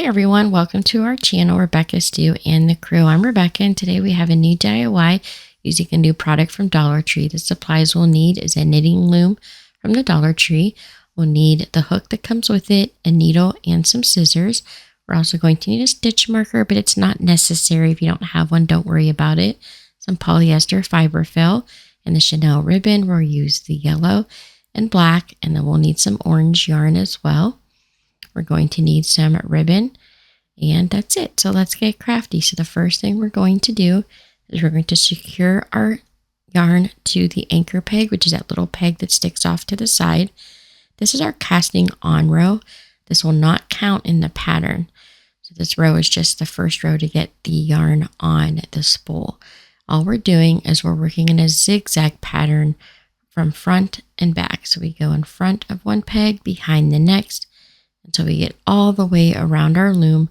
everyone, welcome to our channel, Rebecca Stu and the crew. I'm Rebecca, and today we have a new DIY using a new product from Dollar Tree. The supplies we'll need is a knitting loom from the Dollar Tree. We'll need the hook that comes with it, a needle, and some scissors. We're also going to need a stitch marker, but it's not necessary. If you don't have one, don't worry about it. Some polyester fiber fill and the Chanel ribbon. We'll use the yellow and black, and then we'll need some orange yarn as well. We're going to need some ribbon, and that's it. So let's get crafty. So the first thing we're going to do is we're going to secure our yarn to the anchor peg, which is that little peg that sticks off to the side. This is our casting on row. This will not count in the pattern. So this row is just the first row to get the yarn on the spool. All we're doing is we're working in a zigzag pattern from front and back. So we go in front of one peg, behind the next, until we get all the way around our loom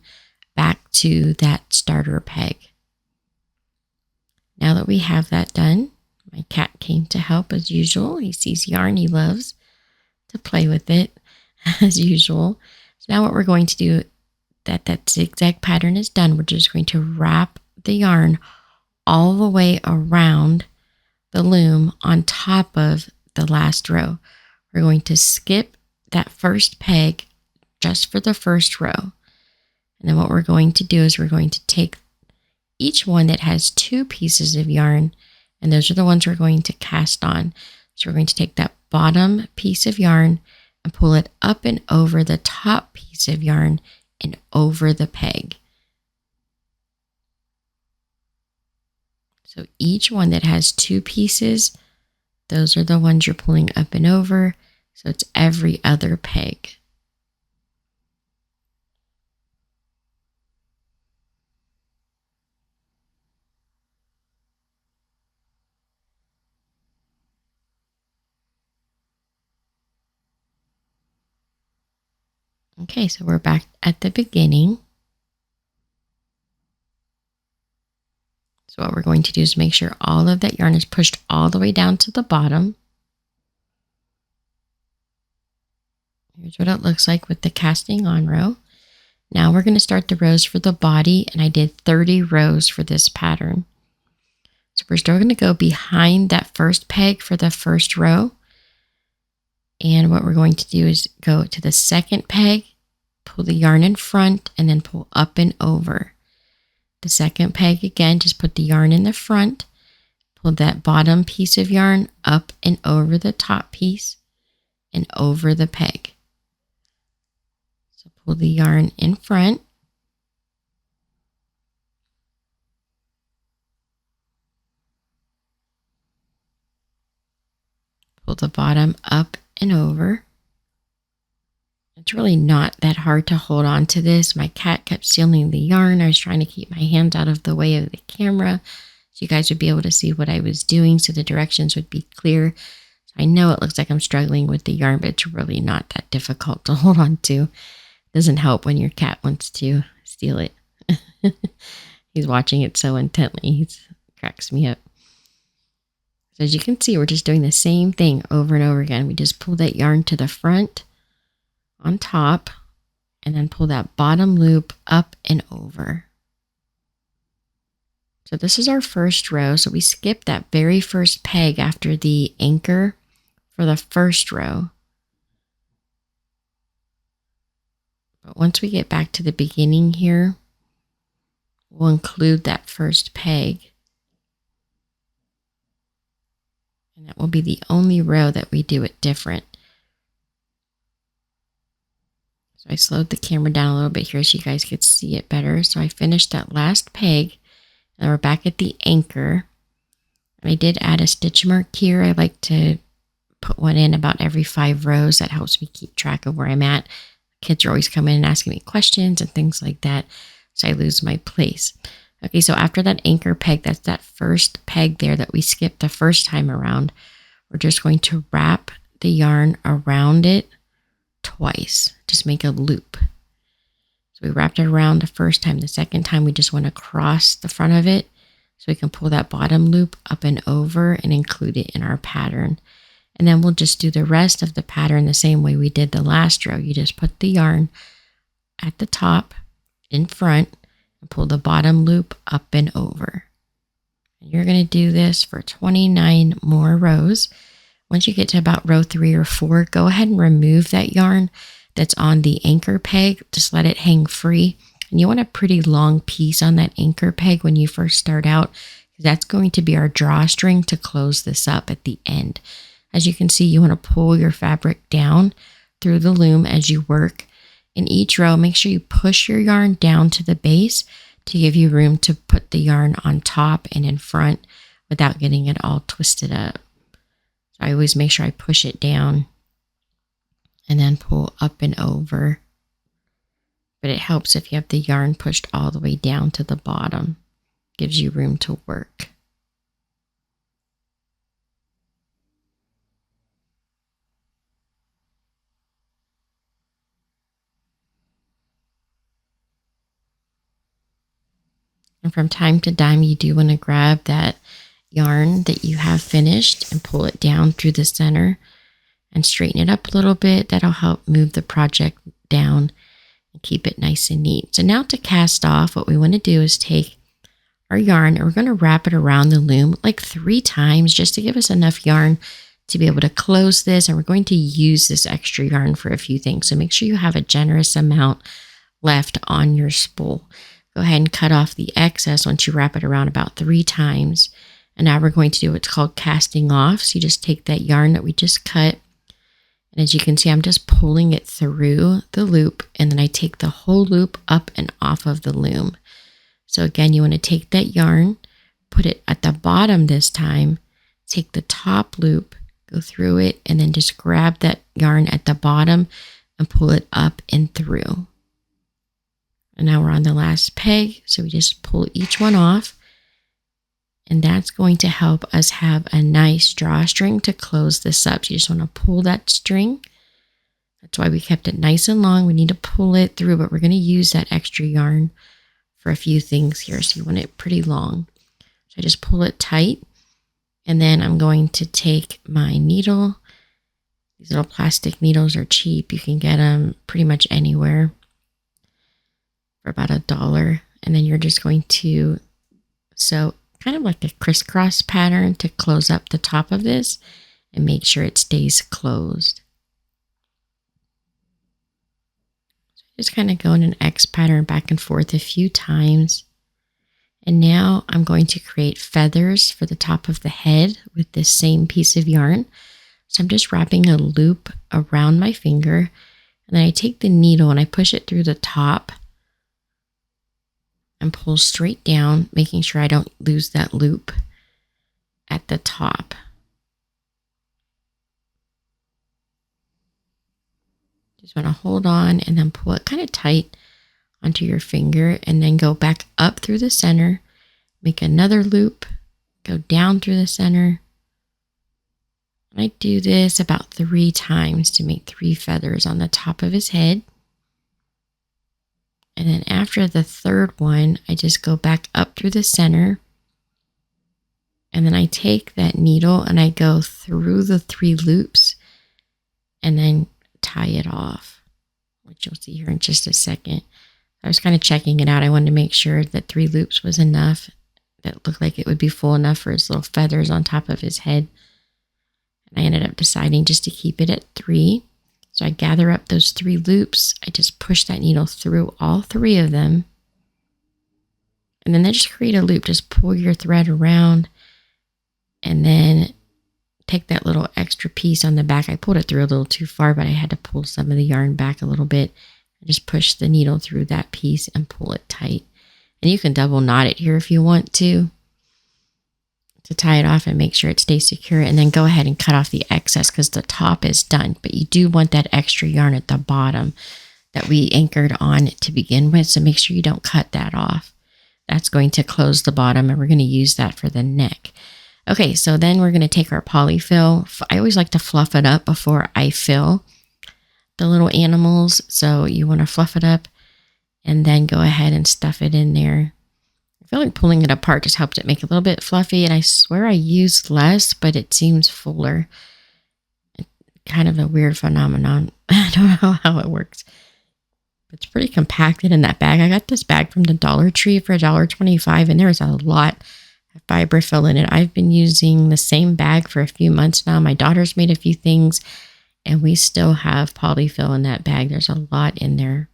back to that starter peg. Now that we have that done, my cat came to help as usual. He sees yarn, he loves to play with it as usual. So now what we're going to do, that zigzag pattern is done, we're just going to wrap the yarn all the way around the loom on top of the last row. We're going to skip that first peg just for the first row. And then what we're going to do is we're going to take each one that has two pieces of yarn, and those are the ones we're going to cast on. So we're going to take that bottom piece of yarn and pull it up and over the top piece of yarn and over the peg. So each one that has two pieces, those are the ones you're pulling up and over. So it's every other peg. Okay, so we're back at the beginning. So what we're going to do is make sure all of that yarn is pushed all the way down to the bottom. Here's what it looks like with the casting on row. Now we're going to start the rows for the body, and I did 30 rows for this pattern. So we're still going to go behind that first peg for the first row. And what we're going to do is go to the second peg, pull the yarn in front, and then pull up and over. The second peg again, just put the yarn in the front, pull that bottom piece of yarn up and over the top piece and over the peg. So pull the yarn in front, pull the bottom up and over. It's really not that hard to hold on to this. My cat kept stealing the yarn. I was trying to keep my hands out of the way of the camera so you guys would be able to see what I was doing, so the directions would be clear. So I know it looks like I'm struggling with the yarn, but it's really not that difficult to hold on to. It doesn't help when your cat wants to steal it. He's watching it so intently. He cracks me up. So as you can see, we're just doing the same thing over and over again. We just pull that yarn to the front on top and then pull that bottom loop up and over. So this is our first row. So we skip that very first peg after the anchor for the first row. But once we get back to the beginning here, we'll include that first peg. And that will be the only row that we do it different. So I slowed the camera down a little bit here so you guys could see it better. So I finished that last peg, and we're back at the anchor. And I did add a stitch mark here. I like to put one in about every 5 rows. That helps me keep track of where I'm at. Kids are always coming and asking me questions and things like that, so I lose my place. Okay, so after that anchor peg, that's that first peg there that we skipped the first time around, we're just going to wrap the yarn around it twice. Just make a loop. So we wrapped it around the first time. The second time we just went across the front of it so we can pull that bottom loop up and over and include it in our pattern. And then we'll just do the rest of the pattern the same way we did the last row. You just put the yarn at the top, in front and pull the bottom loop up and over. And you're going to do this for 29 more rows. Once you get to about row 3 or 4, go ahead and remove that yarn that's on the anchor peg. Just let it hang free. And you want a pretty long piece on that anchor peg when you first start out. That's going to be our drawstring to close this up at the end. As you can see, you want to pull your fabric down through the loom as you work. In each row, make sure you push your yarn down to the base to give you room to put the yarn on top and in front without getting it all twisted up. So I always make sure I push it down and then pull up and over. But it helps if you have the yarn pushed all the way down to the bottom. Gives you room to work. And from time to time, you do want to grab that yarn that you have finished and pull it down through the center and straighten it up a little bit. That'll help move the project down and keep it nice and neat. So now to cast off, what we want to do is take our yarn and we're going to wrap it around the loom like 3 times just to give us enough yarn to be able to close this. And we're going to use this extra yarn for a few things. So make sure you have a generous amount left on your spool. Go ahead and cut off the excess once you wrap it around about 3 times. And now we're going to do what's called casting off. So you just take that yarn that we just cut. And as you can see, I'm just pulling it through the loop. And then I take the whole loop up and off of the loom. So again, you want to take that yarn, put it at the bottom this time, take the top loop, go through it, and then just grab that yarn at the bottom and pull it up and through. And now we're on the last peg, so we just pull each one off. And that's going to help us have a nice drawstring to close this up. So you just want to pull that string. That's why we kept it nice and long. We need to pull it through, but we're going to use that extra yarn for a few things here. So you want it pretty long. So I just pull it tight. And then I'm going to take my needle. These little plastic needles are cheap. You can get them pretty much anywhere for about $1. And then you're just going to sew kind of like a crisscross pattern to close up the top of this and make sure it stays closed. Just kind of go in an X pattern back and forth a few times. And now I'm going to create feathers for the top of the head with this same piece of yarn. So I'm just wrapping a loop around my finger. And then I take the needle and I push it through the top and pull straight down, making sure I don't lose that loop at the top. Just want to hold on and then pull it kind of tight onto your finger and then go back up through the center, make another loop, go down through the center. And I do this about 3 times to make 3 feathers on the top of his head. And then after the 3rd one, I just go back up through the center. And then I take that needle and I go through the 3 loops and then tie it off, which you'll see here in just a second. I was kind of checking it out. I wanted to make sure that 3 loops was enough. That looked like it would be full enough for his little feathers on top of his head. And I ended up deciding just to keep it at 3. So I gather up those 3 loops. I just push that needle through all 3 of them. And then just create a loop. Just pull your thread around and then take that little extra piece on the back. I pulled it through a little too far, but I had to pull some of the yarn back a little bit. And just push the needle through that piece and pull it tight. And you can double knot it here if you want to tie it off and make sure it stays secure. And then go ahead and cut off the excess because the top is done. But you do want that extra yarn at the bottom that we anchored on to begin with. So make sure you don't cut that off. That's going to close the bottom and we're going to use that for the neck. Okay, so then we're going to take our polyfill. I always like to fluff it up before I fill the little animals. So you want to fluff it up and then go ahead and stuff it in there. I feel like pulling it apart just helps it make it a little bit fluffy. And I swear I used less, but it seems fuller. Kind of a weird phenomenon. I don't know how it works. It's pretty compacted in that bag. I got this bag from the Dollar Tree for $1.25, and there's a lot of fiberfill in it. I've been using the same bag for a few months now. My daughter's made a few things, and we still have polyfill in that bag. There's a lot in there.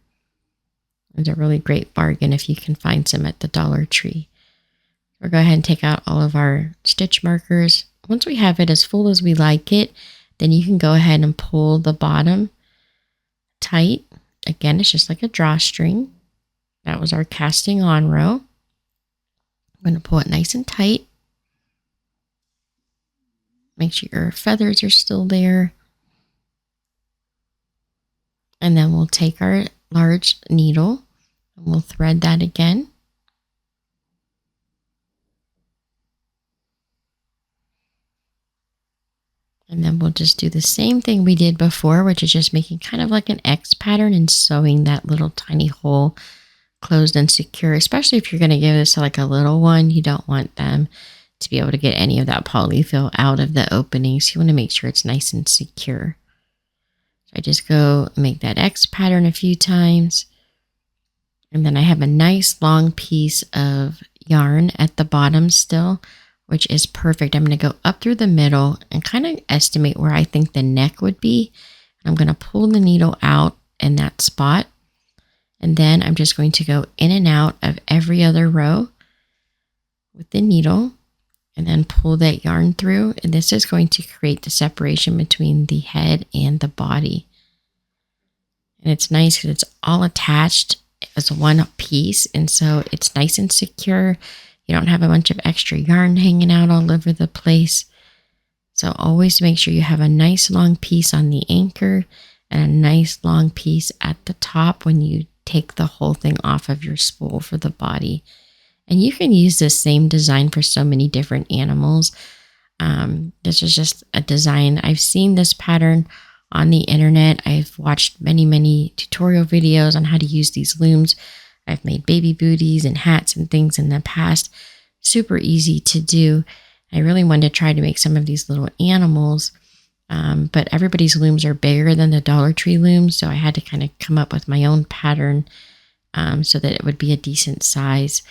It's a really great bargain if you can find some at the Dollar Tree. We'll go ahead and take out all of our stitch markers. Once we have it as full as we like it, then you can go ahead and pull the bottom tight. Again, it's just like a drawstring. That was our casting on row. I'm going to pull it nice and tight. Make sure your feathers are still there. And then we'll take our large needle and we'll thread that again. And then we'll just do the same thing we did before, which is just making kind of like an X pattern and sewing that little tiny hole closed and secure. Especially if you're going to give this to like a little one, you don't want them to be able to get any of that polyfill out of the openings. You want to make sure it's nice and secure. So I just go make that X pattern a few times. And then I have a nice long piece of yarn at the bottom still, which is perfect. I'm going to go up through the middle and kind of estimate where I think the neck would be. I'm going to pull the needle out in that spot. And then I'm just going to go in and out of every other row with the needle and then pull that yarn through. And this is going to create the separation between the head and the body. And it's nice because it's all attached as one piece. And so it's nice and secure. You don't have a bunch of extra yarn hanging out all over the place. So always make sure you have a nice long piece on the anchor and a nice long piece at the top when you take the whole thing off of your spool for the body. And you can use this same design for so many different animals. This is just a design. I've seen this pattern on the internet. I've watched many tutorial videos on how to use these looms. I've made baby booties and hats and things in the past. Super easy to do. I really wanted to try to make some of these little animals, but everybody's looms are bigger than the Dollar Tree looms, so I had to kind of come up with my own pattern so that it would be a decent size.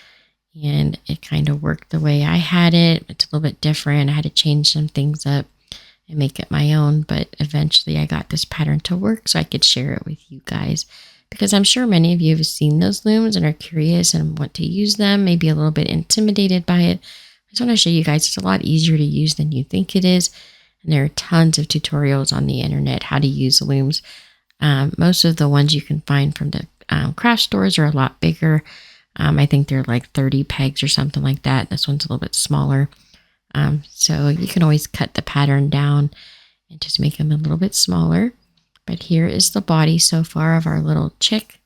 And it kind of worked the way I had it. It's a little bit different. I had to change some things up and make it my own, but eventually I got this pattern to work so I could share it with you guys, because I'm sure many of you have seen those looms and are curious and want to use them, maybe a little bit intimidated by it. I just want to show you guys it's a lot easier to use than you think it is. And there are tons of tutorials on the internet how to use looms. Most of the ones you can find from the craft stores are a lot bigger. I think they're like 30 pegs or something like that. This one's a little bit smaller. So you can always cut the pattern down and just make them a little bit smaller. But here is the body so far of our little chick.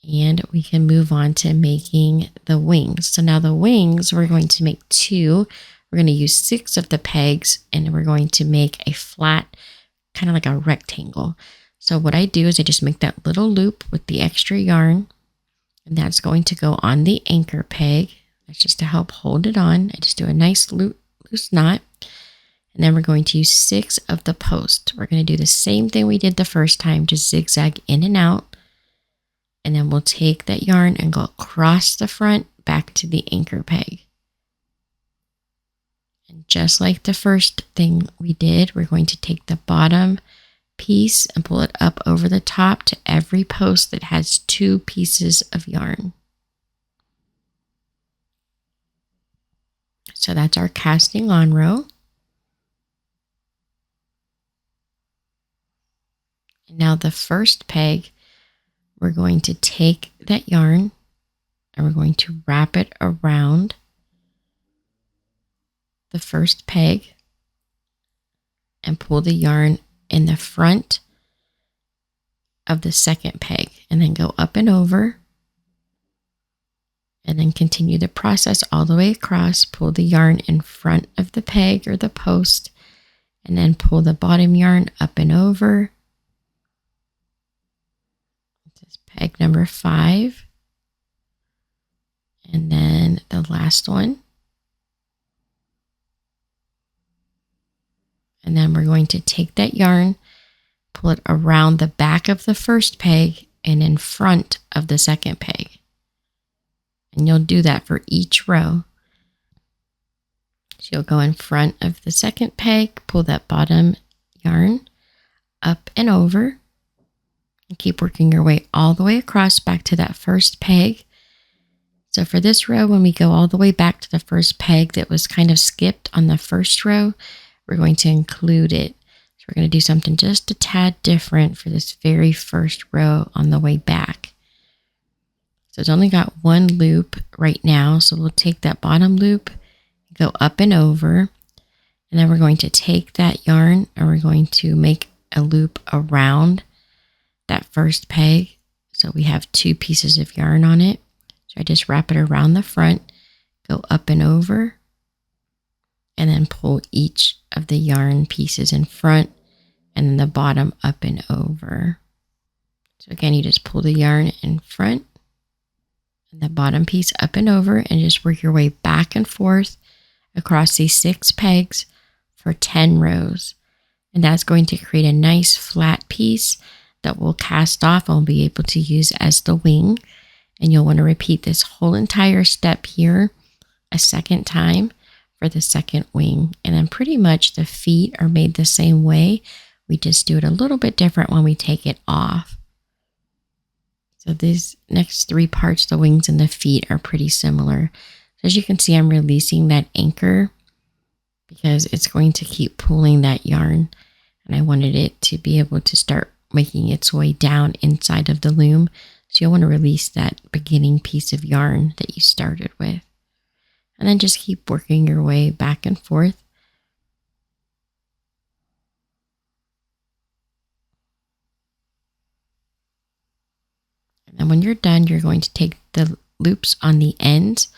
And we can move on to making the wings. So now the wings, we're going to make 2. We're going to use 6 of the pegs and we're going to make a flat, kind of like a rectangle. So what I do is I just make that little loop with the extra yarn. And that's going to go on the anchor peg. That's just to help hold it on. I just do a nice loose knot. And then we're going to use 6 of the post. We're going to do the same thing we did the first time, just zigzag in and out. And then we'll take that yarn and go across the front back to the anchor peg. And just like the first thing we did, we're going to take the bottom piece and pull it up over the top to every post that has 2 pieces of yarn. So that's our casting on row. And now the first peg, we're going to take that yarn and we're going to wrap it around the first peg and pull the yarn in the front of the second peg and then go up and over and then continue the process all the way across. Pull the yarn in front of the peg or the post and then pull the bottom yarn up and over. This is peg number 5. And then the last one. And then we're going to take that yarn, pull it around the back of the first peg, and in front of the second peg. And you'll do that for each row. So you'll go in front of the second peg, pull that bottom yarn up and over, and keep working your way all the way across back to that first peg. So for this row, when we go all the way back to the first peg that was kind of skipped on the first row, we're going to include it. So we're going to do something just a tad different for this very first row on the way back. So it's only got one loop right now. So we'll take that bottom loop, go up and over, and then we're going to take that yarn and we're going to make a loop around that first peg. So we have two pieces of yarn on it. So I just wrap it around the front, go up and over, and then pull each of the yarn pieces in front and then the bottom up and over. So again, you just pull the yarn in front and the bottom piece up and over and just work your way back and forth across these 6 pegs for 10 rows. And that's going to create a nice flat piece that we'll cast off and we'll be able to use as the wing. And you'll want to repeat this whole entire step here a second time for the second wing. And then pretty much the feet are made the same way. We just do it a little bit different when we take it off. So these next 3 parts, the wings and the feet, are pretty similar. So as you can see, I'm releasing that anchor because it's going to keep pulling that yarn. And I wanted it to be able to start making its way down inside of the loom. So you'll want to release that beginning piece of yarn that you started with. And then just keep working your way back and forth. And then when you're done, you're going to take the loops on the ends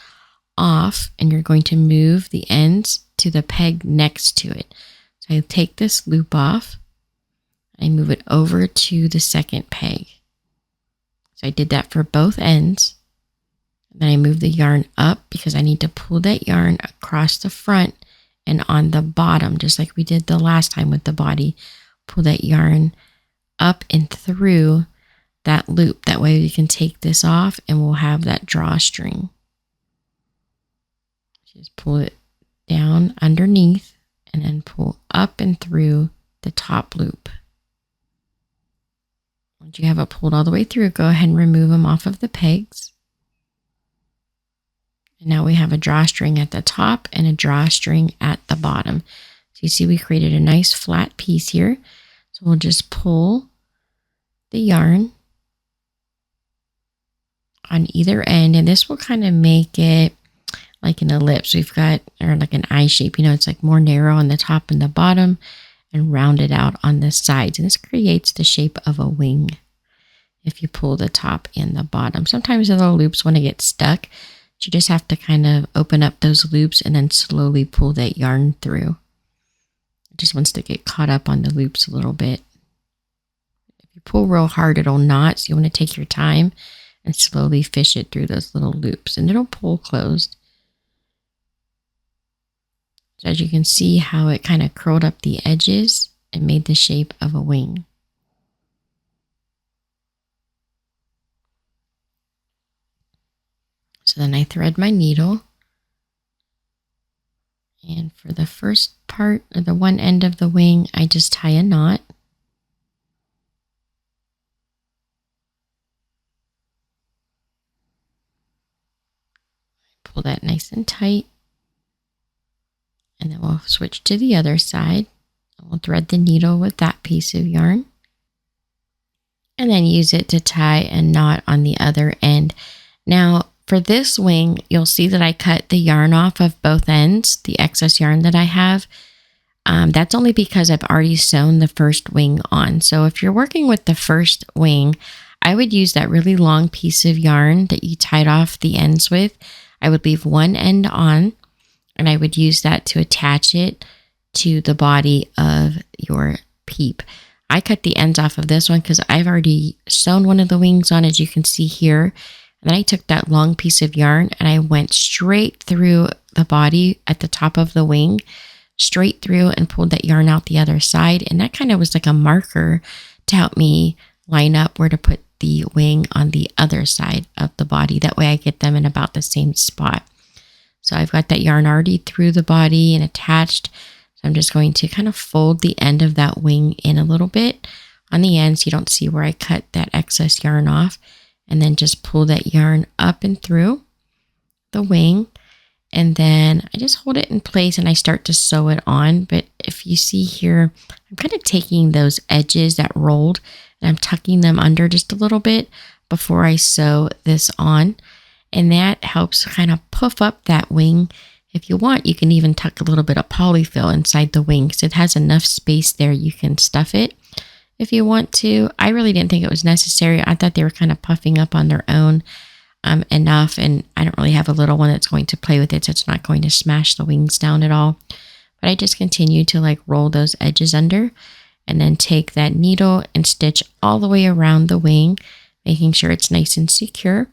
off and you're going to move the ends to the peg next to it. So I take this loop off, I move it over to the second peg. So I did that for both ends. Then I move the yarn up because I need to pull that yarn across the front and on the bottom, just like we did the last time with the body. Pull that yarn up and through that loop. That way we can take this off and we'll have that drawstring. Just pull it down underneath and then pull up and through the top loop. Once you have it pulled all the way through, go ahead and remove them off of the pegs. And now we have a drawstring at the top and a drawstring at the bottom. So you see we created a nice flat piece here. So we'll just pull the yarn on either end, and this will kind of make it like an ellipse. We've got, or like an eye shape, it's like more narrow on the top and the bottom and rounded out on the sides. And this creates the shape of a wing if you pull the top and the bottom. Sometimes the little loops want to get stuck. You just have to kind of open up those loops and then slowly pull that yarn through. It just wants to get caught up on the loops a little bit. If you pull real hard, it'll knot. So you want to take your time and slowly fish it through those little loops and it'll pull closed. So as you can see how it kind of curled up the edges and made the shape of a wing. So then I thread my needle, and for the first part, or the one end of the wing, I just tie a knot. Pull that nice and tight, and then we'll switch to the other side. We'll thread the needle with that piece of yarn, and then use it to tie a knot on the other end. Now, for this wing, you'll see that I cut the yarn off of both ends, the excess yarn that I have. That's only because I've already sewn the first wing on. So if you're working with the first wing, I would use that really long piece of yarn that you tied off the ends with. I would leave one end on, and I would use that to attach it to the body of your peep. I cut the ends off of this one because I've already sewn one of the wings on, as you can see here. And then I took that long piece of yarn and I went straight through the body at the top of the wing, straight through, and pulled that yarn out the other side. And that kind of was like a marker to help me line up where to put the wing on the other side of the body. That way I get them in about the same spot. So I've got that yarn already through the body and attached. So I'm just going to kind of fold the end of that wing in a little bit on the end so you don't see where I cut that excess yarn off. And then just pull that yarn up and through the wing. And then I just hold it in place and I start to sew it on. But if you see here, I'm kind of taking those edges that rolled and I'm tucking them under just a little bit before I sew this on. And that helps kind of puff up that wing. If you want, you can even tuck a little bit of polyfill inside the wing because it has enough space there. You can stuff it if you want to. I really didn't think it was necessary. I thought they were kind of puffing up on their own enough, and I don't really have a little one that's going to play with it, so it's not going to smash the wings down at all. But I just continue to like roll those edges under and then take that needle and stitch all the way around the wing, making sure it's nice and secure.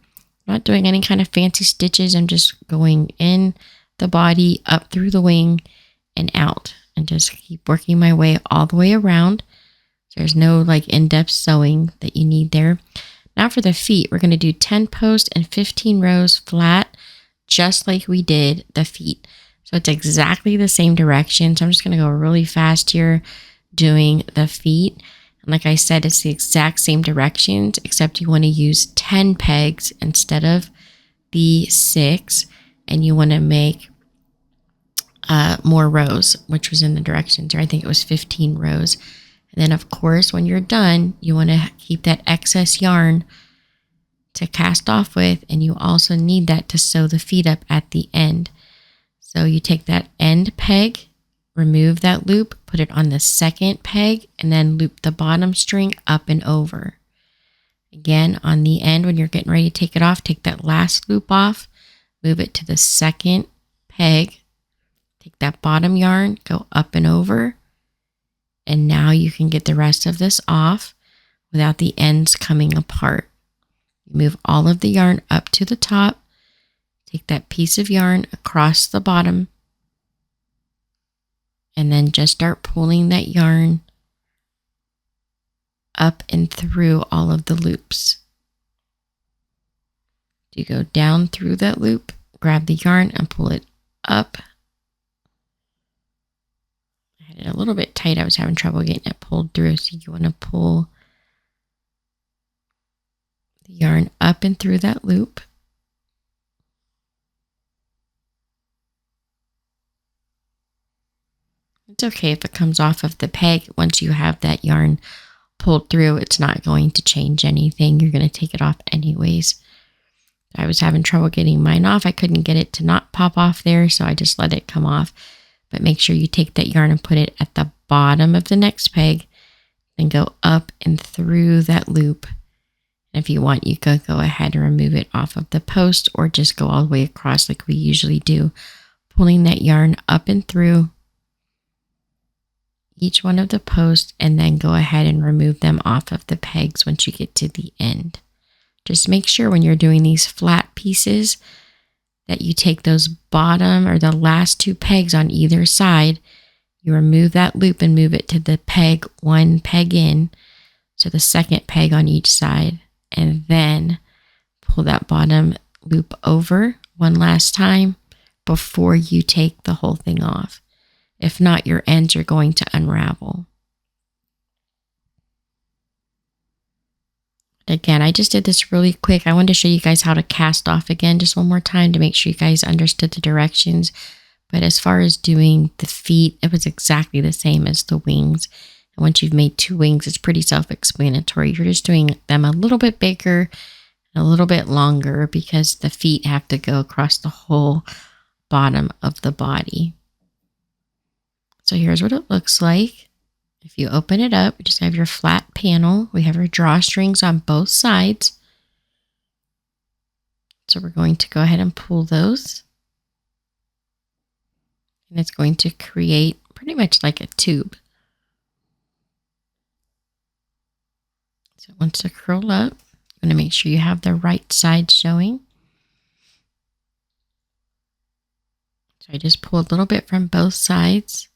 I'm not doing any kind of fancy stitches. I'm just going in the body, up through the wing and out, and just keep working my way all the way around. There's no like in-depth sewing that you need there. Now for the feet, we're going to do 10 posts and 15 rows flat, just like we did the feet. So it's exactly the same direction. So I'm just going to go really fast here doing the feet. And like I said, it's the exact same directions, except you want to use 10 pegs instead of the 6. And you want to make more rows, which was in the directions, or I think it was 15 rows. And then, of course, when you're done, you want to keep that excess yarn to cast off with, and you also need that to sew the feet up at the end. So you take that end peg, remove that loop, put it on the second peg, and then loop the bottom string up and over. Again, on the end, when you're getting ready to take it off, take that last loop off, move it to the second peg, take that bottom yarn, go up and over. And now you can get the rest of this off without the ends coming apart. You move all of the yarn up to the top, take that piece of yarn across the bottom, and then just start pulling that yarn up and through all of the loops. You go down through that loop, grab the yarn and pull it up. A little bit tight. I was having trouble getting it pulled through. So you want to pull the yarn up and through that loop. It's okay if it comes off of the peg. Once you have that yarn pulled through, it's not going to change anything. You're going to take it off anyways. I was having trouble getting mine off. I couldn't get it to not pop off there, so I just let it come off. But make sure you take that yarn and put it at the bottom of the next peg, then go up and through that loop. And if you want, you could go ahead and remove it off of the post or just go all the way across like we usually do, pulling that yarn up and through each one of the posts, and then go ahead and remove them off of the pegs once you get to the end. Just make sure when you're doing these flat pieces that you take those bottom or the last 2 pegs on either side, you remove that loop and move it to the peg, 1 peg in, so the second peg on each side, and then pull that bottom loop over one last time before you take the whole thing off. If not, your ends are going to unravel. Again, I just did this really quick. I wanted to show you guys how to cast off again just one more time to make sure you guys understood the directions. But as far as doing the feet, it was exactly the same as the wings. And once you've made 2 wings, it's pretty self-explanatory. You're just doing them a little bit bigger and a little bit longer because the feet have to go across the whole bottom of the body. So here's what it looks like. If you open it up, you just have your flat panel. We have our drawstrings on both sides. So we're going to go ahead and pull those. And it's going to create pretty much like a tube. So it wants to curl up. You want to make sure you have the right side showing. So I just pull a little bit from both sides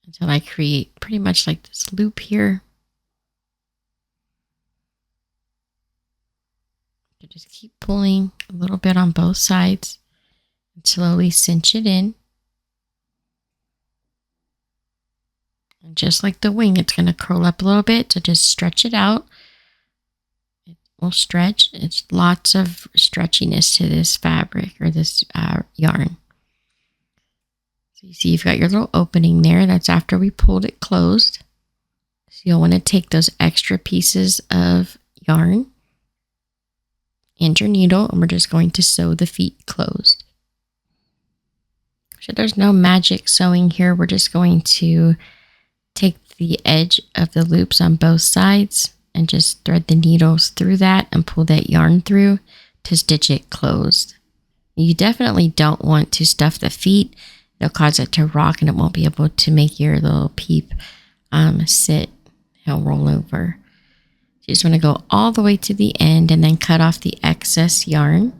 until I create pretty much like this loop here. So just keep pulling a little bit on both sides and slowly cinch it in. And just like the wing, it's going to curl up a little bit, so just stretch it out. It will stretch. It's lots of stretchiness to this fabric or this yarn. So you see you've got your little opening there. That's after we pulled it closed. So you'll want to take those extra pieces of yarn and your needle, and we're just going to sew the feet closed. So there's no magic sewing here. We're just going to take the edge of the loops on both sides and just thread the needles through that and pull that yarn through to stitch it closed. You definitely don't want to stuff the feet. It'll cause it to rock and it won't be able to make your little peep sit. It'll roll over. You just want to go all the way to the end and then cut off the excess yarn.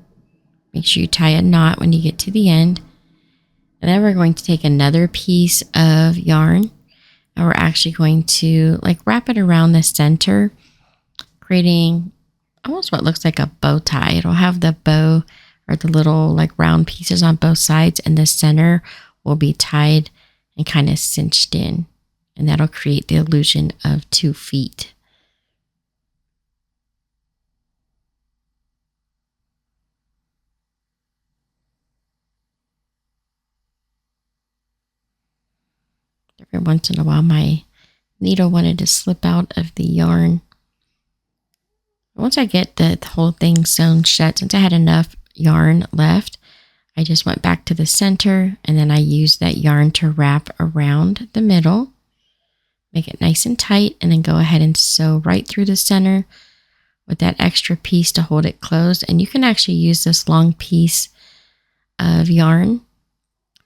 Make sure you tie a knot when you get to the end. And then we're going to take another piece of yarn and we're actually going to wrap it around the center, creating almost what looks like a bow tie. It'll have the bow or the little round pieces on both sides, and the center will be tied and kind of cinched in. And that'll create the illusion of 2 feet. Every once in a while, my needle wanted to slip out of the yarn. Once I get the whole thing sewn shut, since I had enough yarn left, I just went back to the center and then I used that yarn to wrap around the middle, make it nice and tight, and then go ahead and sew right through the center with that extra piece to hold it closed. And you can actually use this long piece of yarn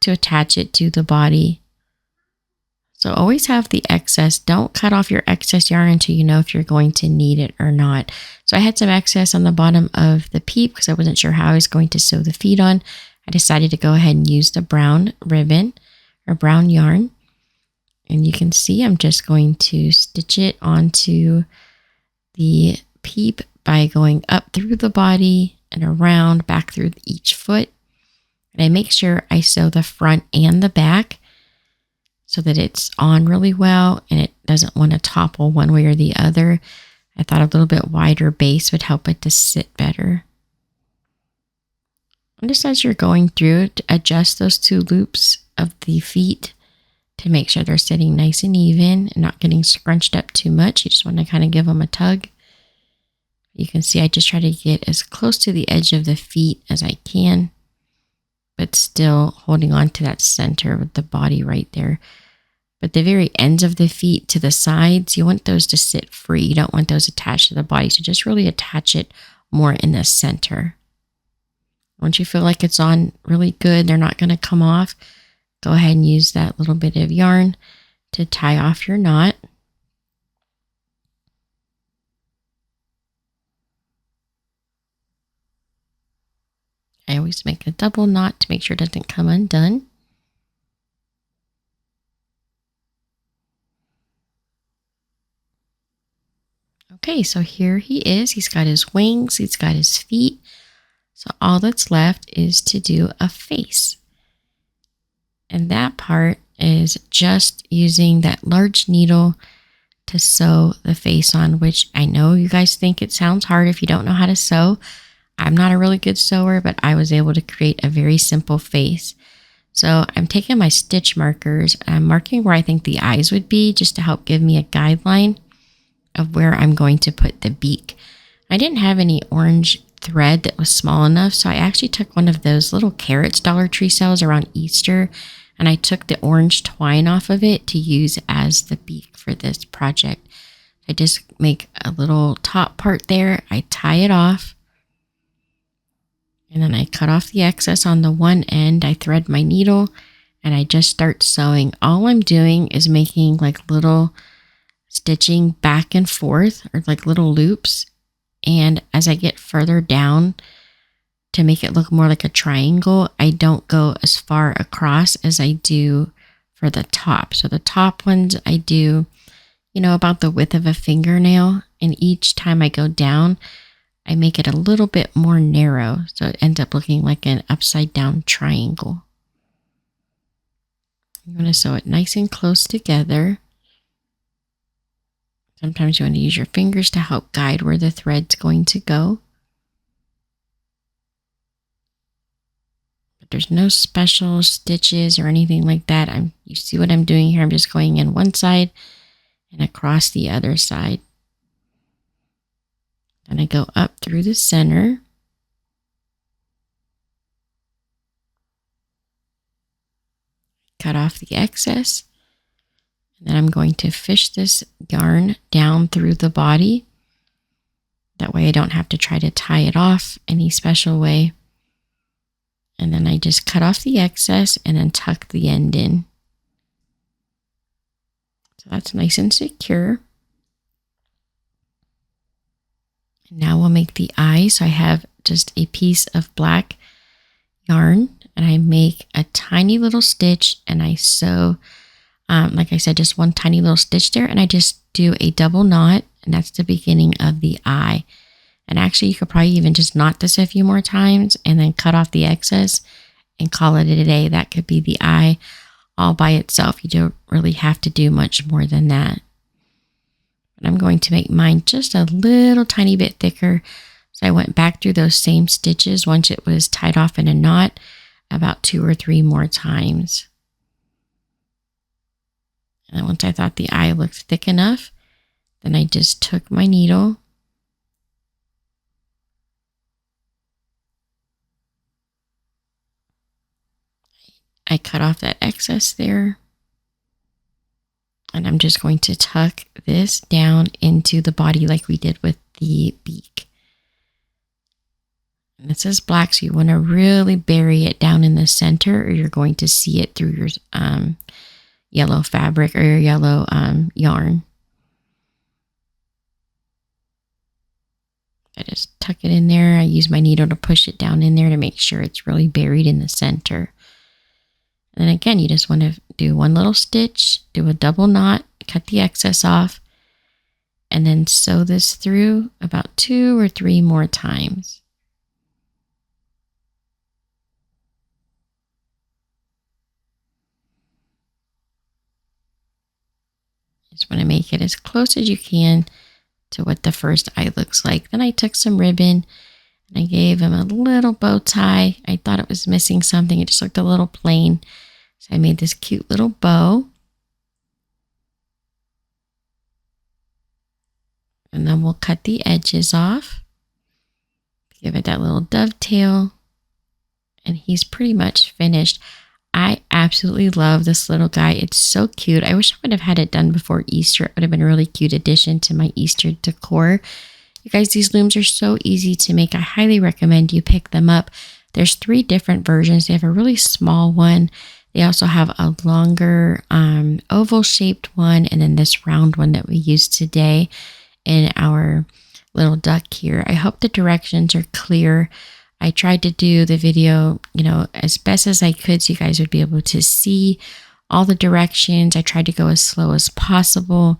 to attach it to the body. So always have the excess. Don't cut off your excess yarn until you know if you're going to need it or not. So I had some excess on the bottom of the peep because I wasn't sure how I was going to sew the feet on. I decided to go ahead and use the brown ribbon or brown yarn. And you can see I'm just going to stitch it onto the peep by going up through the body and around back through each foot. And I make sure I sew the front and the back so that it's on really well and it doesn't want to topple one way or the other. I thought a little bit wider base would help it to sit better. And just as you're going through it, adjust those 2 loops of the feet to make sure they're sitting nice and even and not getting scrunched up too much. You just want to kind of give them a tug. You can see I just try to get as close to the edge of the feet as I can, but still holding on to that center with the body right there. But the very ends of the feet to the sides, you want those to sit free. You don't want those attached to the body. So just really attach it more in the center. Once you feel like it's on really good, they're not going to come off, go ahead and use that little bit of yarn to tie off your knot. I always make a double knot to make sure it doesn't come undone. Okay, so here he is. He's got his wings, he's got his feet. So all that's left is to do a face. And that part is just using that large needle to sew the face on, which I know you guys think it sounds hard if you don't know how to sew. I'm not a really good sewer, but I was able to create a very simple face. So I'm taking my stitch markers and I'm marking where I think the eyes would be just to help give me a guideline of where I'm going to put the beak. I didn't have any orange thread that was small enough, so I actually took one of those little carrots Dollar Tree sells around Easter, and I took the orange twine off of it to use as the beak for this project. I just make a little top part there, I tie it off, and then I cut off the excess on the one end. I thread my needle and I just start sewing. All I'm doing is making little stitching back and forth or little loops. And as I get further down to make it look more like a triangle, I don't go as far across as I do for the top. So the top ones I do, about the width of a fingernail. And each time I go down, I make it a little bit more narrow, so it ends up looking like an upside down triangle. I'm going to sew it nice and close together. Sometimes you want to use your fingers to help guide where the thread's going to go. But there's no special stitches or anything like that. You see what I'm doing here? I'm just going in one side and across the other side. Then I go up through the center. Cut off the excess. And then I'm going to fish this yarn down through the body. That way I don't have to try to tie it off any special way. And then I just cut off the excess and then tuck the end in. So that's nice and secure. And now we'll make the eye. So I have just a piece of black yarn and I make a tiny little stitch and I sew, like I said, just one tiny little stitch there, and I just do a double knot, and that's the beginning of the eye. And actually you could probably even just knot this a few more times and then cut off the excess and call it a day. That could be the eye all by itself. You don't really have to do much more than that. But I'm going to make mine just a little tiny bit thicker. So I went back through those same stitches once it was tied off in a knot about 2 or 3 more times. And then once I thought the eye looked thick enough, then I just took my needle I cut off that excess there. And I'm just going to tuck this down into the body like we did with the beak. And this is black, so you want to really bury it down in the center or you're going to see it through your yellow fabric or your yellow yarn. I just tuck it in there. I use my needle to push it down in there to make sure it's really buried in the center. And then again, you just want to do one little stitch, do a double knot, cut the excess off, and then sew this through about 2 or 3 more times. Just want to make it as close as you can to what the first eye looks like. Then I took some ribbon and I gave him a little bow tie. I thought it was missing something. It just looked a little plain. So I made this cute little bow. And then we'll cut the edges off. Give it that little dovetail. And he's pretty much finished. I absolutely love this little guy. It's so cute. I wish I would have had it done before Easter. It would have been a really cute addition to my Easter decor. You guys, these looms are so easy to make. I highly recommend you pick them up. There's 3 different versions. They have a really small one. They also have a longer oval shaped one, and then this round one that we used today in our little duck here. I hope the directions are clear. I tried to do the video, as best as I could so you guys would be able to see all the directions. I tried to go as slow as possible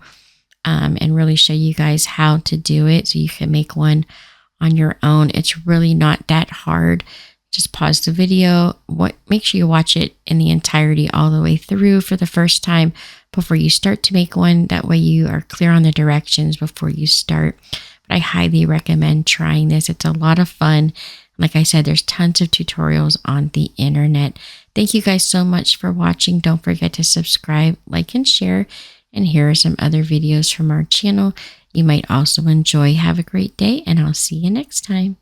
and really show you guys how to do it so you can make one on your own. It's really not that hard. Just pause the video. Make sure you watch it in the entirety all the way through for the first time before you start to make one. That way you are clear on the directions before you start. But I highly recommend trying this. It's a lot of fun. Like I said, there's tons of tutorials on the internet. Thank you guys so much for watching. Don't forget to subscribe, like, and share. And here are some other videos from our channel you might also enjoy. Have a great day, and I'll see you next time.